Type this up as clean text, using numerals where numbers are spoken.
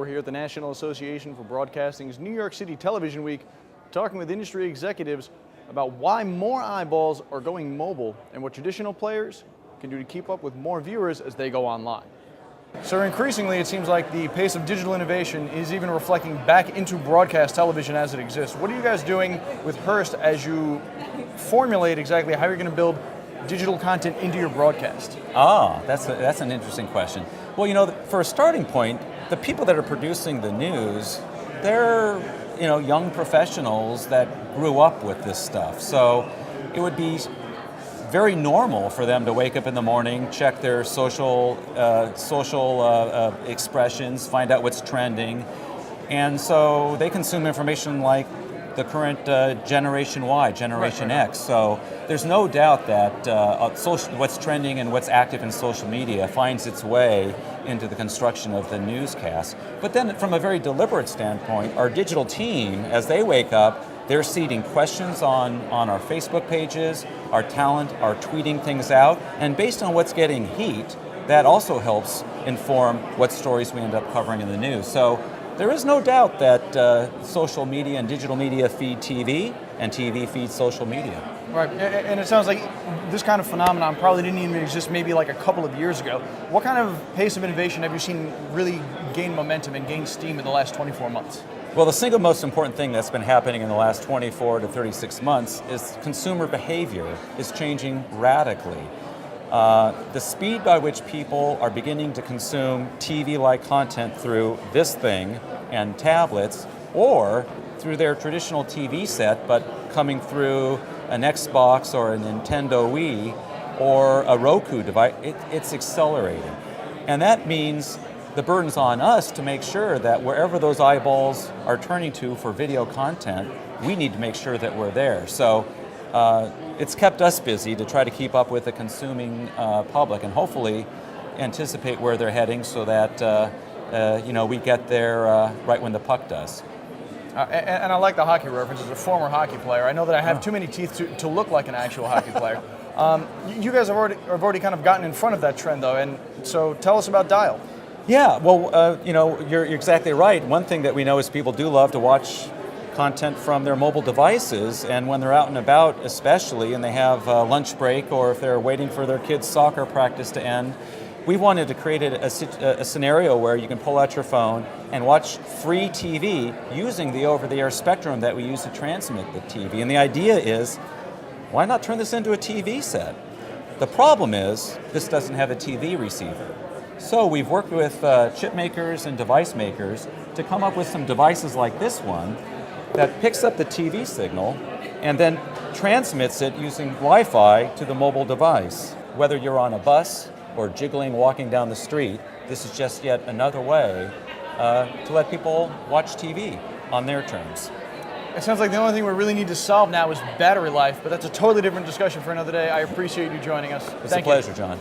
We're here at the National Association for Broadcasting's New York City Television Week, talking with industry executives about why more eyeballs are going mobile and what traditional players can do to keep up with more viewers as they go online. So increasingly, it seems like the pace of digital innovation is even reflecting back into broadcast television as it exists. What are you guys doing with Hearst as you formulate exactly how you're going to build digital content into your broadcast? That's an interesting question. Well, for a starting point, the people that are producing the news, they're young professionals that grew up with this stuff. So it would be very normal for them to wake up in the morning, check their social expressions, find out what's trending, and so they consume information like the current Generation Y, Generation X. So there's no doubt that what's trending and what's active in social media finds its way into the construction of the newscast. But then from a very deliberate standpoint, our digital team, as they wake up, they're seeding questions on our Facebook pages, our talent are tweeting things out, and based on what's getting heat, that also helps inform what stories we end up covering in the news. So there is no doubt that social media and digital media feed TV, and TV feeds social media. Right, and it sounds like this kind of phenomenon probably didn't even exist maybe like a couple of years ago. What kind of pace of innovation have you seen really gain momentum and gain steam in the last 24 months? Well, the single most important thing that's been happening in the last 24 to 36 months is consumer behavior is changing radically. The speed by which people are beginning to consume TV-like content through this thing and tablets, or through their traditional TV set, but coming through an Xbox or a Nintendo Wii or a Roku device, it's accelerating. And that means the burden's on us to make sure that wherever those eyeballs are turning to for video content, we need to make sure that we're there. So it's kept us busy to try to keep up with the consuming public and hopefully anticipate where they're heading so that we get there right when the puck does. And I like the hockey reference. As a former hockey player, I know that I have too many teeth to look like an actual hockey player. You guys have already kind of gotten in front of that trend, though, and so tell us about Dial. Yeah, well, you're exactly right. One thing that we know is people do love to watch content from their mobile devices, and when they're out and about especially, and they have a lunch break, or if they're waiting for their kids' soccer practice to end, we wanted to create a scenario where you can pull out your phone and watch free TV using the over-the-air spectrum that we use to transmit the TV. And the idea is, why not turn this into a TV set? The problem is, this doesn't have a TV receiver. So we've worked with chip makers and device makers to come up with some devices like this one that picks up the TV signal and then transmits it using Wi-Fi to the mobile device. Whether you're on a bus or jiggling walking down the street, this is just yet another way to let people watch TV on their terms. It sounds like the only thing we really need to solve now is battery life, but that's a totally different discussion for another day. I appreciate you joining us. It's a pleasure, John.